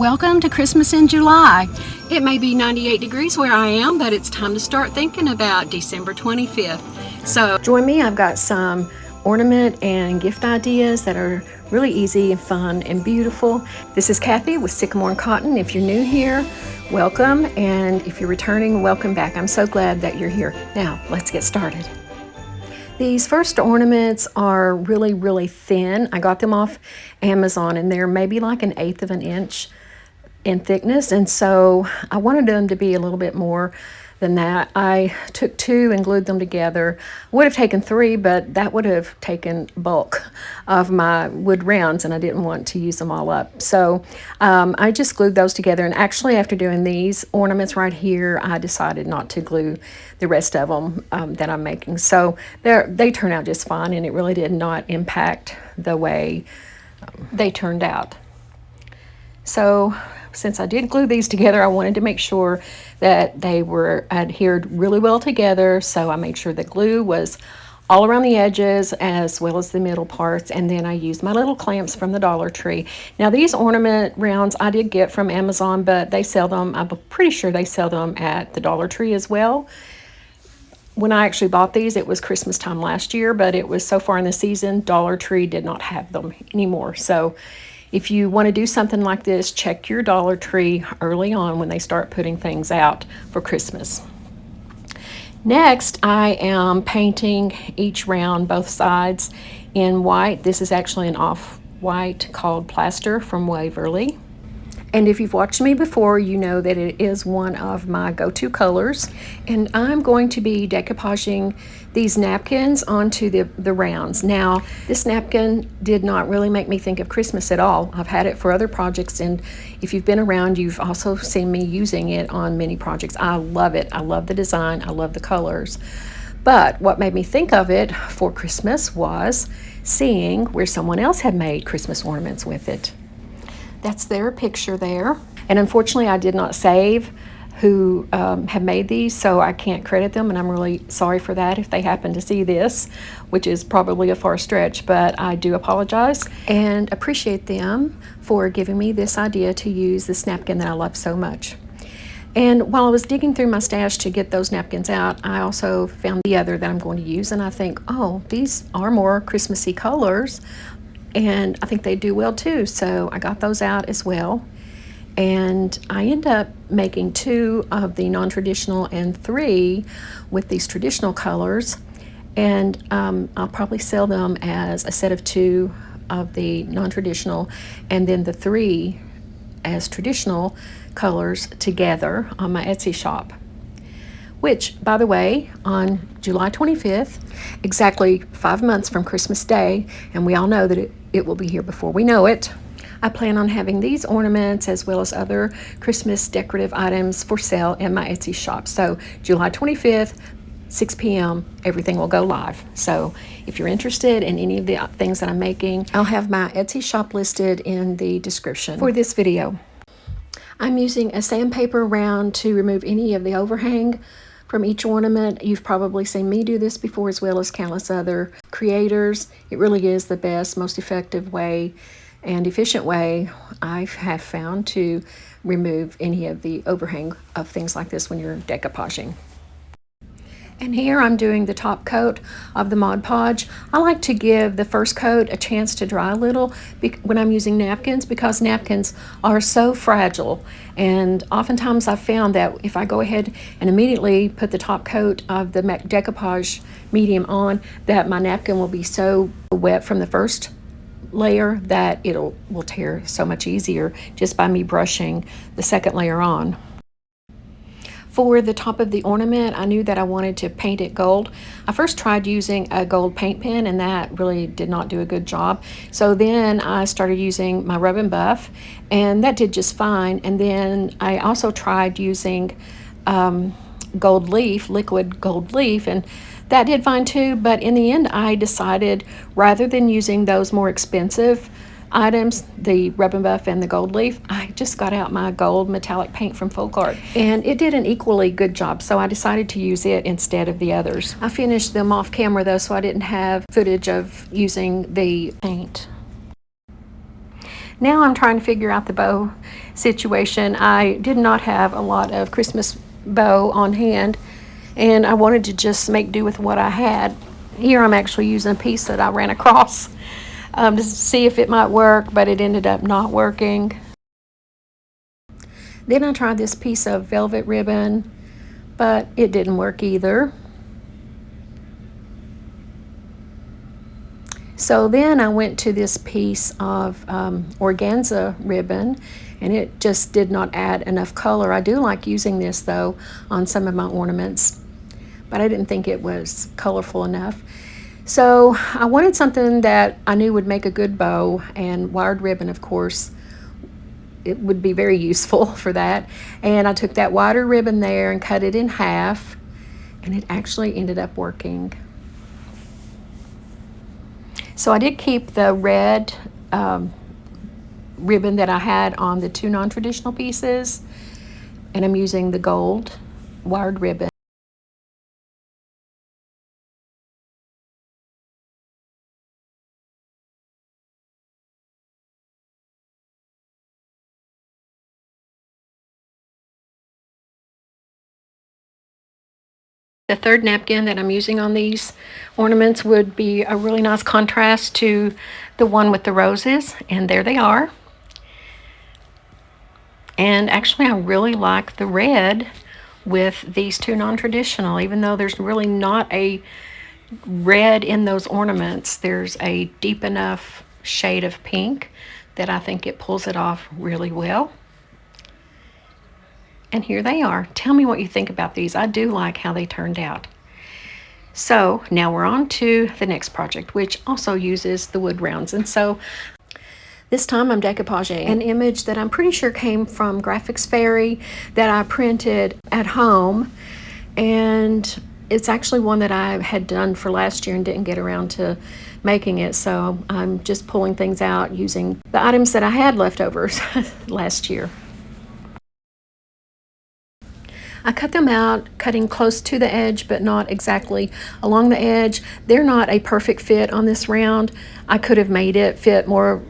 Welcome to Christmas in July. It may be 98 degrees where I am, but it's time to start thinking about December 25th. So join me. I've got some ornament and gift ideas that are really easy and fun and beautiful. This is Kathy with Sycamore and Cotton. If you're new here, welcome. And if you're returning, welcome back. I'm so glad that you're here. Now, let's get started. These first ornaments are really thin. I got them off Amazon and they're maybe like 1/8 of an inch in thickness, and so I wanted them to be a little bit more than that. I took 2 and glued them together. I would have taken 3, but that would have taken bulk of my wood rounds and I didn't want to use them all up. So I just glued those together, and actually after doing these ornaments right here, I decided not to glue the rest of them that I'm making. So they turn out just fine, and it really did not impact the way they turned out. So since I did glue these together, I wanted to make sure that they were adhered really well together. So I made sure the glue was all around the edges as well as the middle parts. And then I used my little clamps from the Dollar Tree. Now these ornament rounds I did get from Amazon, but they sell them, I'm pretty sure they sell them at the Dollar Tree as well. When I actually bought these, it was Christmas time last year, but it was so far in the season, Dollar Tree did not have them anymore. So if you want to do something like this, check your Dollar Tree early on when they start putting things out for Christmas. Next, I am painting each round, both sides, in white. This is actually an off-white called Plaster from Waverly. And if you've watched me before, you know that it is one of my go-to colors. And I'm going to be decoupaging these napkins onto the rounds. Now, this napkin did not really make me think of Christmas at all. I've had it for other projects, and if you've been around, you've also seen me using it on many projects. I love it. I love the design. I love the colors. But what made me think of it for Christmas was seeing where someone else had made Christmas ornaments with it. That's their picture there. And unfortunately, I did not save who have made these, so I can't credit them, and I'm really sorry for that if they happen to see this, which is probably a far stretch, but I do apologize and appreciate them for giving me this idea to use this napkin that I love so much. And while I was digging through my stash to get those napkins out, I also found the other that I'm going to use, and I think, oh, these are more Christmassy colors, and I think they do well too, so I got those out as well. And I end up making 2 of the non-traditional and 3 with these traditional colors, and I'll probably sell them as a set of 2 of the non-traditional and then the 3 as traditional colors together on my Etsy shop. Which, by the way, on July 25th, exactly 5 months from Christmas Day, and we all know that it will be here before we know it, I plan on having these ornaments as well as other Christmas decorative items for sale in my Etsy shop. So July 25th, 6 p.m., everything will go live. So if you're interested in any of the things that I'm making, I'll have my Etsy shop listed in the description for this video. I'm using a sandpaper round to remove any of the overhang from each ornament. You've probably seen me do this before, as well as countless other creators. It really is the best, most effective way and efficient way I have found to remove any of the overhang of things like this when you're decoupaging. And here I'm doing the top coat of the Mod Podge. I like to give the first coat a chance to dry a little when I'm using napkins, because napkins are so fragile. And oftentimes I've found that if I go ahead and immediately put the top coat of the decoupage medium on, that my napkin will be so wet from the first layer that will tear so much easier just by me brushing the second layer on. For the top of the ornament, I knew that I wanted to paint it gold. I first tried using a gold paint pen, and that really did not do a good job. So then I started using my rub and buff, and that did just fine. And then I also tried using gold leaf, liquid gold leaf, and that did fine too. But in the end, I decided, rather than using those more expensive items, the rub and buff and the gold leaf, I just got out my gold metallic paint from Folk Art, and it did an equally good job, so I decided to use it instead of the others. I finished them off camera though, so I didn't have footage of using the paint. Now I'm trying to figure out the bow situation. I did not have a lot of Christmas bow on hand, and I wanted to just make do with what I had. Here I'm actually using a piece that I ran across to see if it might work, but it ended up not working. Then I tried this piece of velvet ribbon, but it didn't work either. So then I went to this piece of organza ribbon, and it just did not add enough color. I do like using this though on some of my ornaments, but I didn't think it was colorful enough. So I wanted something that I knew would make a good bow, and wired ribbon, of course, it would be very useful for that. And I took that wider ribbon there and cut it in half, and it actually ended up working. So I did keep the red ribbon that I had on the two non-traditional pieces, and I'm using the gold wired ribbon. The third napkin that I'm using on these ornaments would be a really nice contrast to the one with the roses, and there they are. And actually I really like the red with these two non-traditional, even though there's really not a red in those ornaments. There's a deep enough shade of pink that I think it pulls it off really well. And here they are. Tell me what you think about these. I do like how they turned out. So now we're on to the next project, which also uses the wood rounds. And so this time I'm decoupaging an image that I'm pretty sure came from Graphics Fairy that I printed at home. And it's actually one that I had done for last year and didn't get around to making it. So I'm just pulling things out using the items that I had leftovers last year. I cut them out, cutting close to the edge, but not exactly along the edge. They're not a perfect fit on this round. I could have made it fit more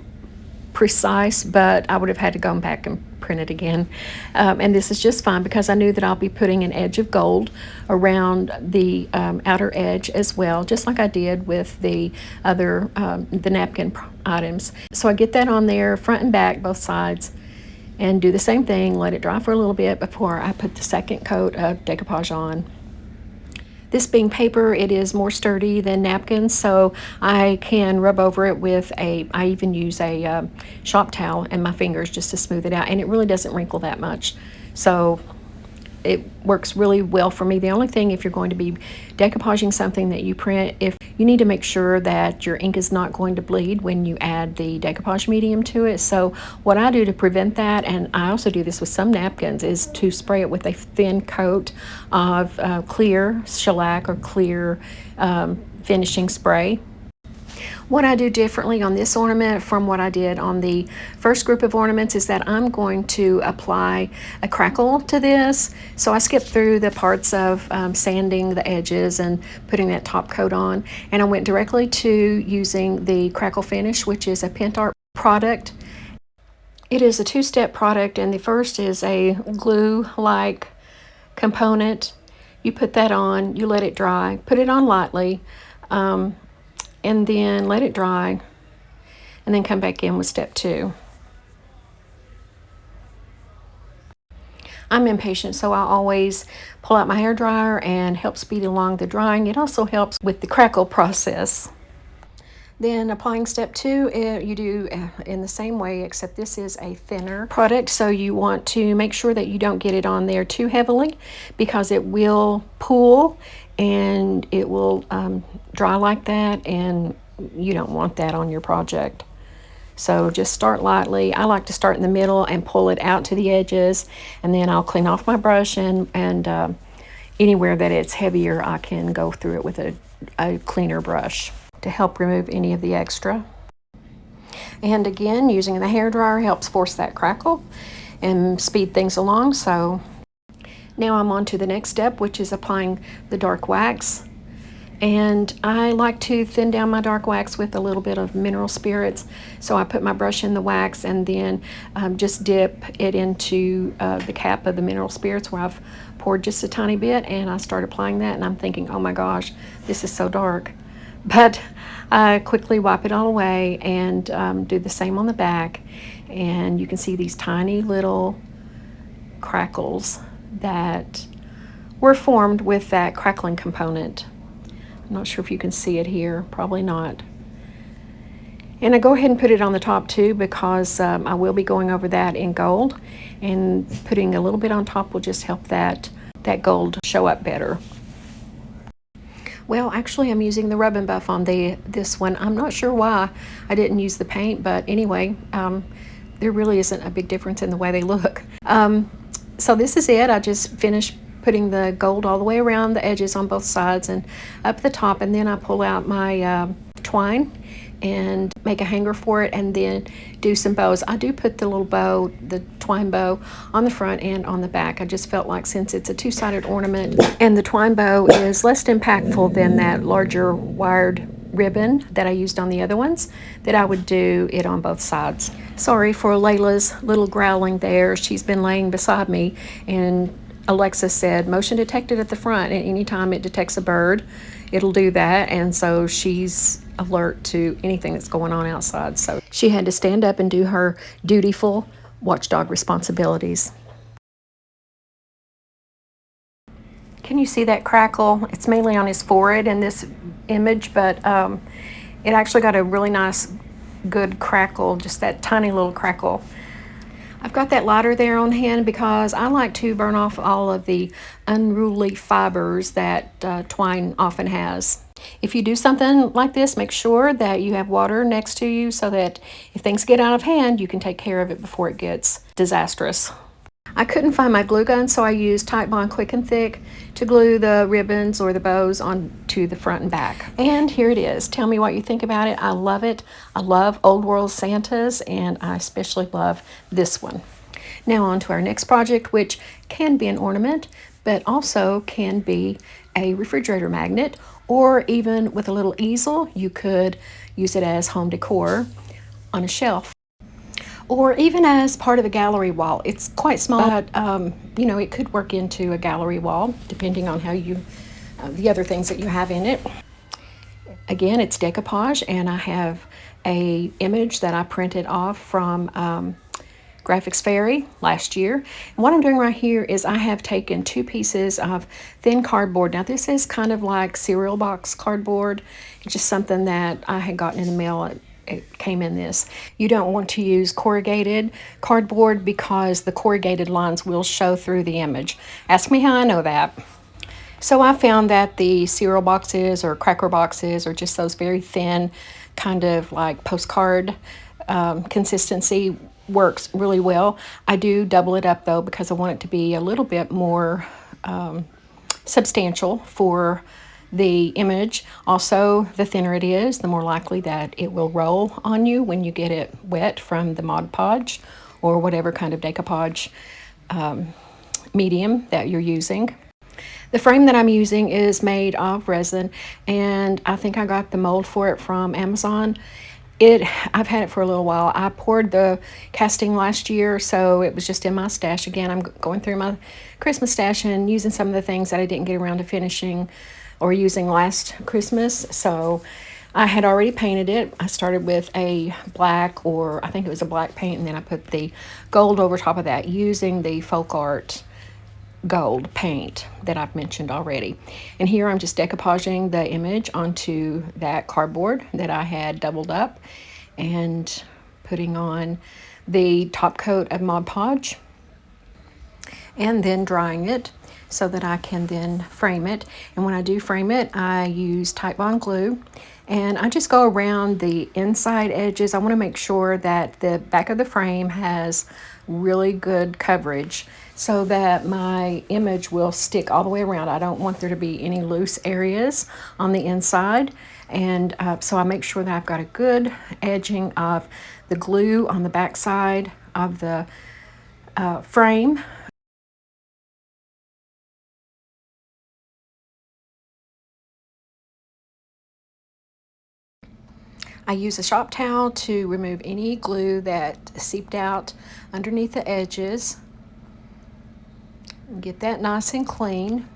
precise, but I would have had to go back and print it again. And this is just fine because I knew that I'll be putting an edge of gold around the outer edge as well, just like I did with the other, the napkin items. So I get that on there, front and back, both sides, and do the same thing, let it dry for a little bit before I put the second coat of decoupage on. This being paper, it is more sturdy than napkins, so I can rub over it with I even use a shop towel and my fingers just to smooth it out, and it really doesn't wrinkle that much. So it works really well for me. The only thing, if you're going to be decoupaging something that you print, if you need to make sure that your ink is not going to bleed when you add the decoupage medium to it. So what I do to prevent that, and I also do this with some napkins, is to spray it with a thin coat of clear shellac or clear finishing spray. What I do differently on this ornament from what I did on the first group of ornaments is that I'm going to apply a crackle to this. So I skipped through the parts of sanding the edges and putting that top coat on, and I went directly to using the crackle finish, which is a Pent Art product. It is a two-step product, and the first is a glue-like component. You put that on, you let it dry, put it on lightly, and then let it dry, and then come back in with step 2. I'm impatient, so I always pull out my hairdryer and help speed along the drying. It also helps with the crackle process. Then applying step 2, you do in the same way, except this is a thinner product, so you want to make sure that you don't get it on there too heavily because it will pool and it will dry like that, and you don't want that on your project. So just start lightly. I like to start in the middle and pull it out to the edges, and then I'll clean off my brush, and anywhere that it's heavier I can go through it with a cleaner brush to help remove any of the extra. And again, using the hairdryer helps force that crackle and speed things along. So now I'm on to the next step, which is applying the dark wax. And I like to thin down my dark wax with a little bit of mineral spirits. So I put my brush in the wax and then just dip it into the cap of the mineral spirits where I've poured just a tiny bit, and I start applying that, and I'm thinking, oh my gosh, this is so dark. But I quickly wipe it all away and do the same on the back. And you can see these tiny little crackles that were formed with that crackling component. I'm not sure if you can see it here, probably not. And I go ahead and put it on the top too, because I will be going over that in gold, and putting a little bit on top will just help that gold show up better. Well, actually I'm using the rub and buff on this one. I'm not sure why I didn't use the paint, but anyway, there really isn't a big difference in the way they look. So this is it. I just finished putting the gold all the way around the edges on both sides and up the top, and then I pull out my twine and make a hanger for it, and then do some bows. I do put the little bow, the twine bow, on the front and on the back. I just felt like, since it's a two-sided ornament and the twine bow is less impactful than that larger wired ribbon that I used on the other ones, that I would do it on both sides. Sorry for Layla's little growling there. She's been laying beside me, and Alexa said motion detected at the front, and anytime it detects a bird, it'll do that. And so she's alert to anything that's going on outside. So she had to stand up and do her dutiful watchdog responsibilities. Can you see that crackle? It's mainly on his forehead in this image, but it actually got a really nice, good crackle, just that tiny little crackle. I've got that lighter there on hand because I like to burn off all of the unruly fibers that twine often has. If you do something like this, make sure that you have water next to you so that if things get out of hand, you can take care of it before it gets disastrous. I couldn't find my glue gun, so I used Titebond Quick and Thick to glue the ribbons or the bows onto the front and back. And here it is. Tell me what you think about it. I love it. I love Old World Santas, and I especially love this one. Now on to our next project, which can be an ornament, but also can be a refrigerator magnet, or even with a little easel, you could use it as home decor on a shelf, or even as part of a gallery wall. It's quite small, but you know, it could work into a gallery wall depending on how you, the other things that you have in it. Again, it's decoupage, and I have a image that I printed off from Graphics Fairy last year. And what I'm doing right here is I have taken 2 pieces of thin cardboard. Now this is kind of like cereal box cardboard. It's just something that I had gotten in the mail. It came in this. You don't want to use corrugated cardboard because the corrugated lines will show through the image. Ask me how I know that. So I found that the cereal boxes or cracker boxes, or just those very thin, kind of like postcard consistency, works really well. I do double it up though, because I want it to be a little bit more substantial for the image. Also, the thinner it is, the more likely that it will roll on you when you get it wet from the Mod Podge or whatever kind of decoupage medium that you're using. The frame that I'm using is made of resin, and I think I got the mold for it from Amazon. I've had it for a little while. I poured the casting last year, so it was just in my stash. Again, I'm going through my Christmas stash and using some of the things that I didn't get around to finishing or using last Christmas. So I had already painted it. I started with a black, or I think it was a black paint, and then I put the gold over top of that using the Folk Art gold paint that I've mentioned already. And here I'm just decoupaging the image onto that cardboard that I had doubled up, and putting on the top coat of Mod Podge, and then drying it so that I can then frame it. And when I do frame it, I use Titebond glue, and I just go around the inside edges. I want to make sure that the back of the frame has really good coverage so that my image will stick all the way around. I don't want there to be any loose areas on the inside. And so I make sure that I've got a good edging of the glue on the back side of the frame. I use a shop towel to remove any glue that seeped out underneath the edges. Get that nice and clean,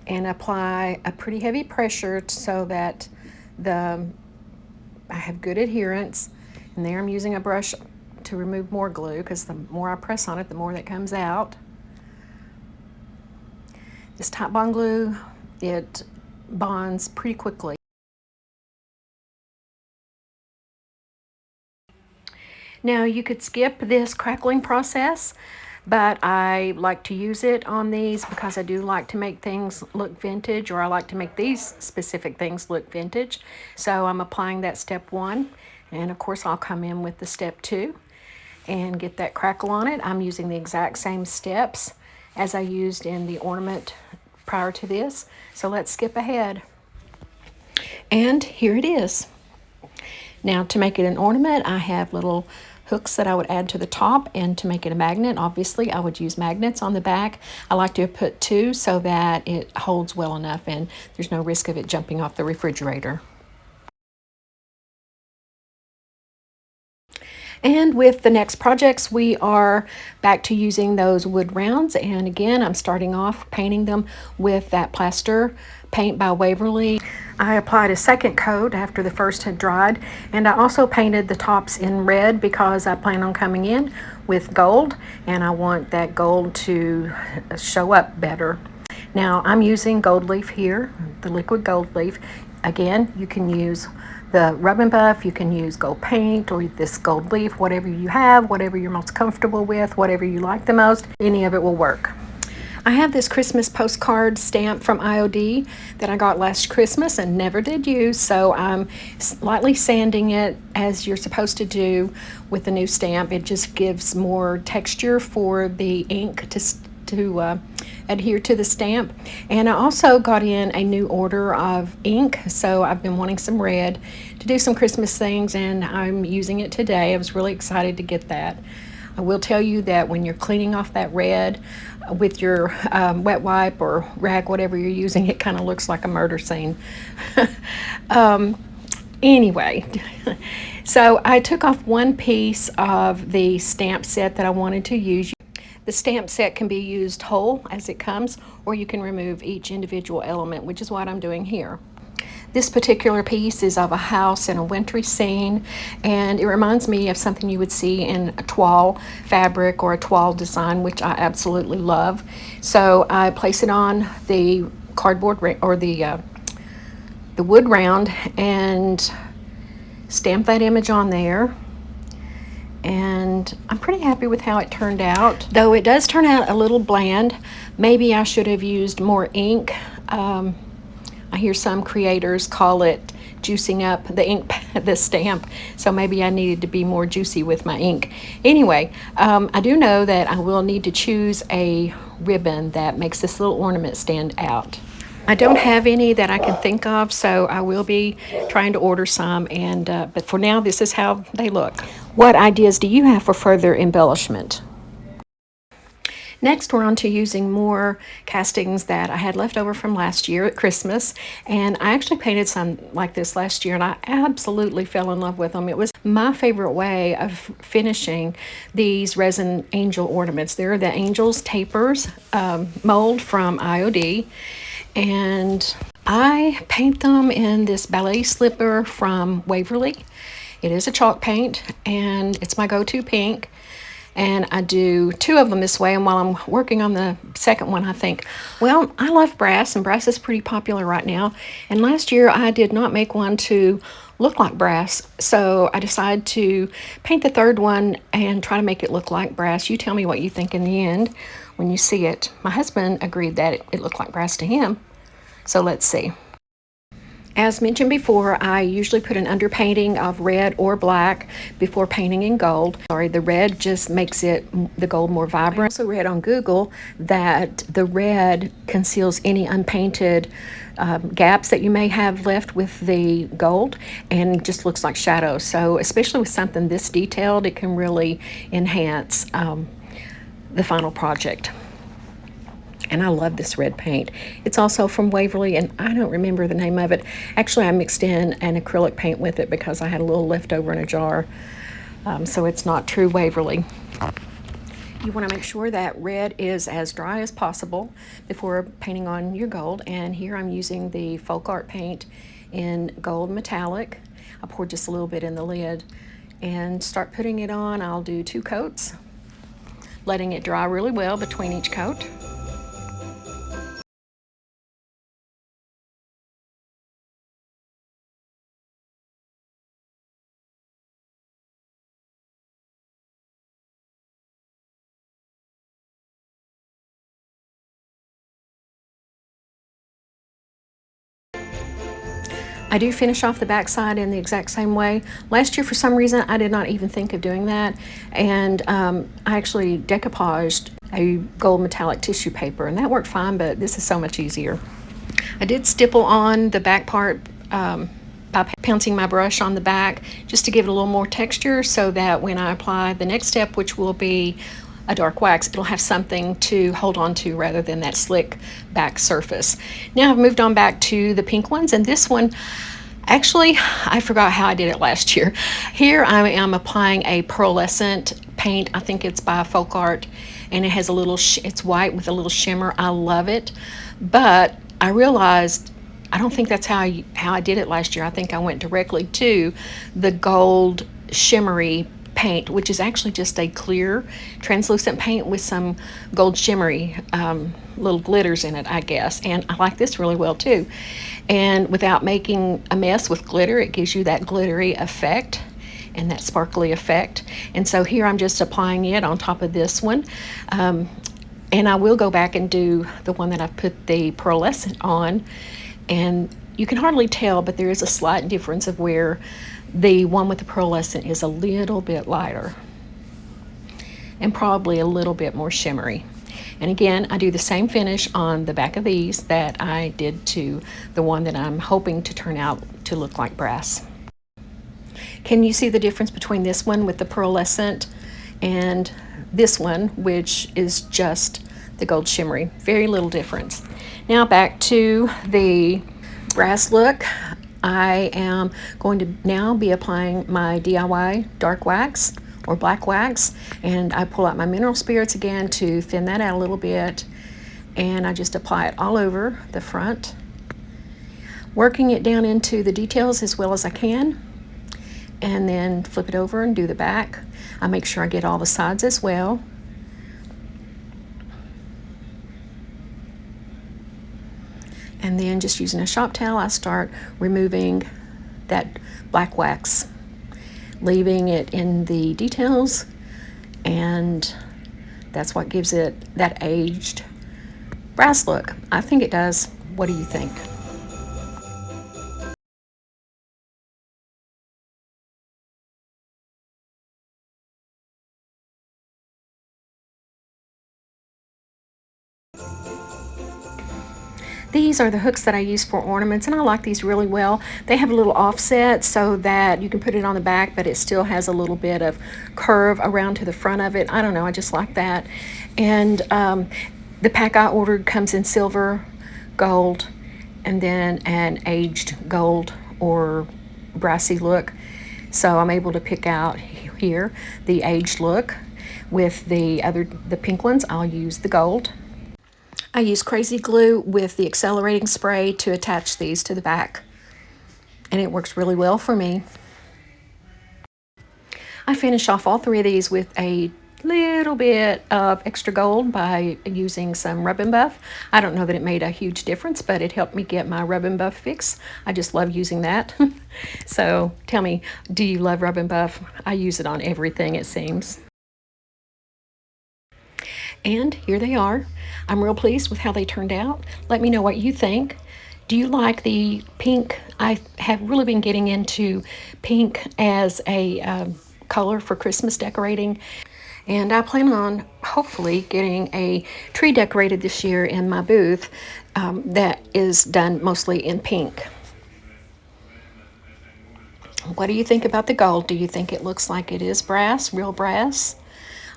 and apply a pretty heavy pressure so that I have good adherence. And there I'm using a brush to remove more glue, because the more I press on it, the more that comes out. This Type Bond glue, it bonds pretty quickly. Now you could skip this crackling process, but I like to use it on these because I do like to make things look vintage, or I like to make these specific things look vintage. So I'm applying that step 1, and of course I'll come in with the step 2 and get that crackle on it. I'm using the exact same steps as I used in the ornament prior to this. So let's skip ahead. And here it is. Now to make it an ornament, I have little hooks that I would add to the top, and to make it a magnet, obviously I would use magnets on the back. I like to put 2 so that it holds well enough and there's no risk of it jumping off the refrigerator. And with the next projects, we are back to using those wood rounds. And again, I'm starting off painting them with that plaster paint by Waverly. I applied a second coat after the first had dried, and I also painted the tops in red because I plan on coming in with gold, and I want that gold to show up better. Now I'm using gold leaf here, the liquid gold leaf. Again, you can use the rub and buff, you can use gold paint or this gold leaf, whatever you have, whatever you're most comfortable with, whatever you like the most, any of it will work. I have this Christmas postcard stamp from IOD that I got last Christmas and never did use, so I'm lightly sanding it as you're supposed to do with the new stamp. It just gives more texture for the ink to adhere to the stamp. And I also got in a new order of ink, so I've been wanting some red to do some Christmas things, and I'm using it today. I was really excited to get that. I will tell you that when you're cleaning off that red with your wet wipe or rag, whatever you're using, it kind of looks like a murder scene. Anyway, so I took off one piece of the stamp set that I wanted to use. The stamp set can be used whole as it comes, or you can remove each individual element, which is what I'm doing here. This particular piece is of a house in a wintry scene, and it reminds me of something you would see in a toile fabric or a toile design, which I absolutely love. So I place it on the cardboard or the wood round and stamp that image on there. And I'm pretty happy with how it turned out, though it does turn out a little bland. Maybe I should have used more ink. I hear some creators call it juicing up the ink, the stamp, so maybe I needed to be more juicy with my ink. Anyway, I do know that I will need to choose a ribbon that makes this little ornament stand out. I don't have any that I can think of, so I will be trying to order some, and but for now, this is how they look. What ideas do you have for further embellishment? Next, we're on to using more castings that I had left over from last year at Christmas, and I actually painted some like this last year, and I absolutely fell in love with them. It was my favorite way of finishing these resin angel ornaments. They're the Angels Tapers mold from IOD, and I paint them in this ballet slipper from Waverly. It is a chalk paint, and it's my go-to pink. And I do 2 of them this way, and while I'm working on the second one, I think, well, I love brass, and brass is pretty popular right now. And last year, I did not make one to look like brass, so I decided to paint the third one and try to make it look like brass. You tell me what you think in the end when you see it. My husband agreed that it looked like brass to him, so let's see. As mentioned before, I usually put an underpainting of red or black before painting in gold. The red just makes the gold more vibrant. I also read on Google that the red conceals any unpainted gaps that you may have left with the gold, and just looks like shadows. So especially with something this detailed, it can really enhance the final project. And I love this red paint. It's also from Waverly, and I don't remember the name of it. Actually, I mixed in an acrylic paint with it because I had a little left over in a jar. So it's not true Waverly. You want to make sure that red is as dry as possible before painting on your gold. And here I'm using the folk art paint in gold metallic. I poured just a little bit in the lid and start putting it on. I'll do 2 coats, letting it dry really well between each coat. I do finish off the backside in the exact same way. Last year, for some reason, I did not even think of doing that, and I actually decoupaged a gold metallic tissue paper, and that worked fine, but this is so much easier. I did stipple on the back part by pouncing my brush on the back just to give it a little more texture, so that when I apply the next step, which will be a dark wax, it'll have something to hold on to rather than that slick back surface. Now I've moved on back to the pink ones, and this one, actually, I forgot how I did it last year. Here I am applying a pearlescent paint. I think it's by Folk Art, and it has a little, it's white with a little shimmer. I love it, but I realized I don't think that's how I did it last year. I think I went directly to the gold shimmery paint, which is actually just a clear translucent paint with some gold shimmery little glitters in it, I guess. And I like this really well too. And without making a mess with glitter, it gives you that glittery effect and that sparkly effect. And so here I'm just applying it on top of this one. And I will go back and do the one that I've put the pearlescent on. And you can hardly tell, but there is a slight difference of where the one with the pearlescent is a little bit lighter and probably a little bit more shimmery. And again, I do the same finish on the back of these that I did to the one that I'm hoping to turn out to look like brass. Can you see the difference between this one with the pearlescent and this one, which is just the gold shimmery? Very little difference. Now back to the brass look. I am going to now be applying my DIY dark wax or black wax, and I pull out my mineral spirits again to thin that out a little bit, and I just apply it all over the front, working it down into the details as well as I can, and then flip it over and do the back. I make sure I get all the sides as well. And then just using a shop towel, I start removing that black wax, leaving it in the details, and that's what gives it that aged brass look. I think it does. What do you think? These are the hooks that I use for ornaments, and I like these really well. They have a little offset so that you can put it on the back, but it still has a little bit of curve around to the front of it. I don't know, I just like that. And the pack I ordered comes in silver, gold, and then an aged gold or brassy look. So I'm able to pick out here the aged look. With the pink ones, I'll use the gold. I use crazy glue with the accelerating spray to attach these to the back, and it works really well for me. I finish off all 3 of these with a little bit of extra gold by using some rub and buff. I don't know that it made a huge difference, but it helped me get my rub and buff fix. I just love using that. So tell me, do you love rub and buff? I use it on everything, it seems. And here they are. I'm real pleased with how they turned out. Let me know what you think. Do you like the pink? I have really been getting into pink as a color for Christmas decorating. And I plan on hopefully getting a tree decorated this year in my booth that is done mostly in pink. What do you think about the gold? Do you think it looks like it is brass, real brass?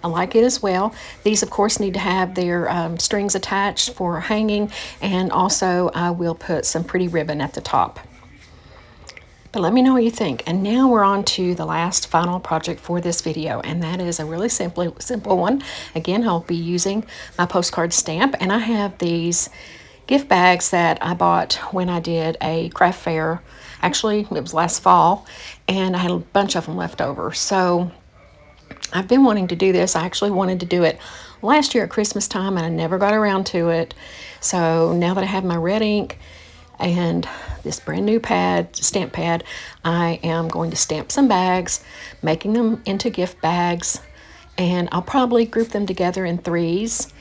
I like it as well. These, of course, need to have their strings attached for hanging, and also I will put some pretty ribbon at the top. But let me know what you think. And now we're on to the last final project for this video, and that is a really simple one. Again, I'll be using my postcard stamp, and I have these gift bags that I bought when I did a craft fair. Actually, it was last fall, and I had a bunch of them left over. So I've been wanting to do this. I actually wanted to do it last year at Christmas time, and I never got around to it. So now that I have my red ink and this brand new stamp pad, I am going to stamp some bags, making them into gift bags, and I'll probably group them together in threes.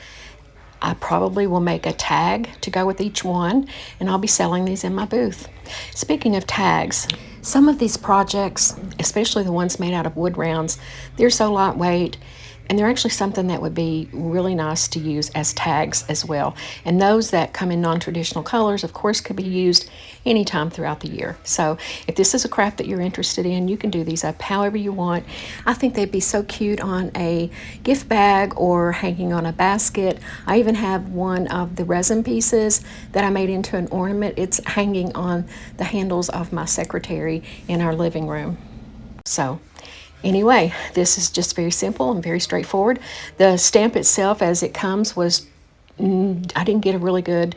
I probably will make a tag to go with each one, and I'll be selling these in my booth. Speaking of tags, some of these projects, especially the ones made out of wood rounds, they're so lightweight, and they're actually something that would be really nice to use as tags as well. And those that come in non-traditional colors, of course, could be used anytime throughout the year. So if this is a craft that you're interested in, you can do these up however you want. I think they'd be so cute on a gift bag or hanging on a basket. I even have one of the resin pieces that I made into an ornament. It's hanging on the handles of my secretary in our living room. So anyway, this is just very simple and very straightforward. The stamp itself as it comes was, I didn't get a really good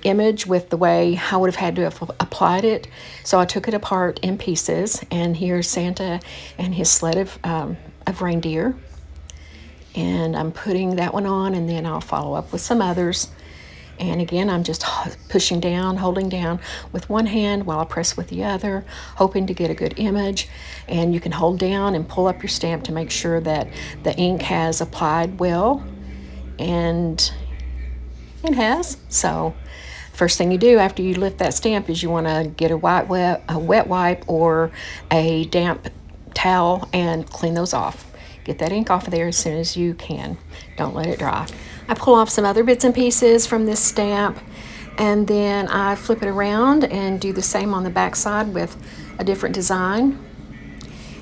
image with the way I would have had to have applied it. So I took it apart in pieces, and here's Santa and his sled of reindeer. And I'm putting that one on, and then I'll follow up with some others. And again, I'm just pushing down, holding down with one hand while I press with the other, hoping to get a good image. And you can hold down and pull up your stamp to make sure that the ink has applied well, and it has. So first thing you do after you lift that stamp is you want to get a wet wipe or a damp towel and clean those off. Get that ink off of there as soon as you can. Don't let it dry. I pull off some other bits and pieces from this stamp, and then I flip it around and do the same on the back side with a different design.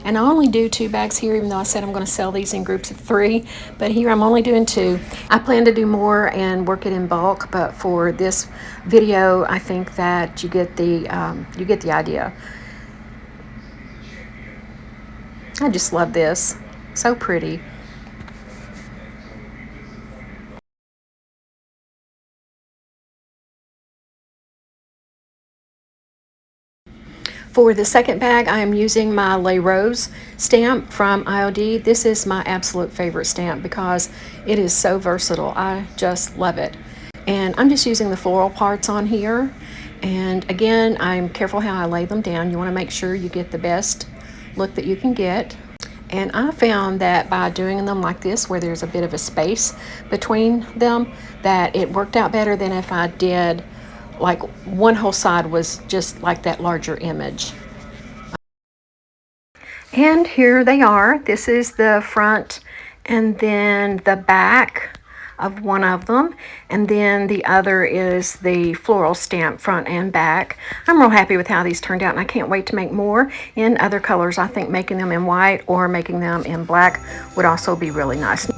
And I only do 2 bags here, even though I said I'm going to sell these in groups of 3. But here I'm only doing 2. I plan to do more and work it in bulk, but for this video, I think that you get the idea. I just love this. So pretty. For the second bag, I am using my Les Roses stamp from IOD. This is my absolute favorite stamp because it is so versatile. I just love it. And I'm just using the floral parts on here. And again, I'm careful how I lay them down. You want to make sure you get the best look that you can get. And I found that by doing them like this, where there's a bit of a space between them, that it worked out better than if I did like one whole side was just like that larger image. And here they are. This is the front and then the back of one of them, and then the other is the floral stamp front and back. I'm real happy with how these turned out, and I can't wait to make more in other colors. I think making them in white or making them in black would also be really nice.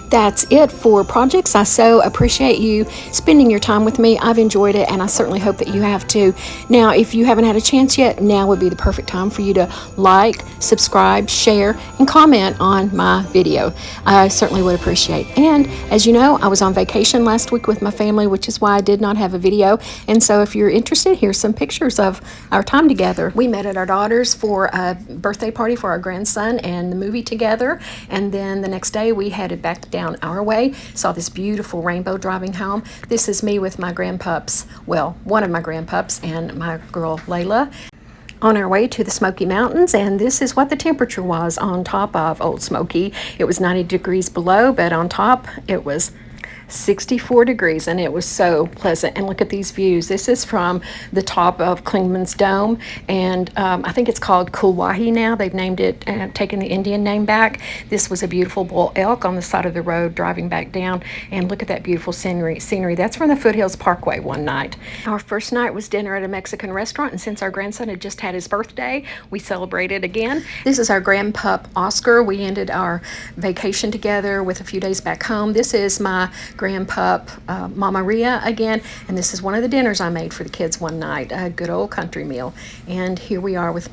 That's it for projects. I so appreciate you spending your time with me. I've enjoyed it, and I certainly hope that you have too. Now, if you haven't had a chance yet, now would be the perfect time for you to like, subscribe, share, and comment on my video. I certainly would appreciate. And as you know, I was on vacation last week with my family, which is why I did not have a video. And so if you're interested, here's some pictures of our time together. We met at our daughter's for a birthday party for our grandson and the movie together. And then the next day we headed back down our way, saw this beautiful rainbow driving home. This is me with my grandpups, well, one of my grandpups and my girl Layla, on our way to the Smoky Mountains. And this is what the temperature was on top of Old Smoky. It was 90 degrees below, but on top it was 64 degrees, and it was so pleasant. And look at these views. This is from the top of Klingman's Dome, and I think it's called Kulwahi now. They've named it, taken the Indian name back. This was a beautiful bull elk on the side of the road driving back down, and look at that beautiful scenery. That's from the Foothills Parkway one night. Our first night was dinner at a Mexican restaurant, and since our grandson had just had his birthday, we celebrated again. This is our grandpup Oscar. We ended our vacation together with a few days back home. This is my grandpup Mama Ria again, and this is one of the dinners I made for the kids one night, a good old country meal. And here we are with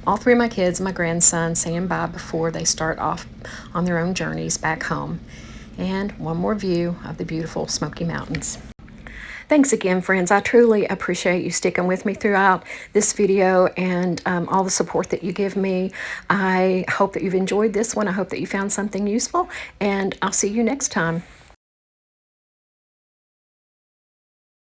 all three of my kids and my grandson saying bye before they start off on their own journeys back home. And one more view of the beautiful Smoky Mountains. Thanks again, friends. I truly appreciate you sticking with me throughout this video and all the support that you give me. I hope that you've enjoyed this one. I hope that you found something useful, and I'll see you next time.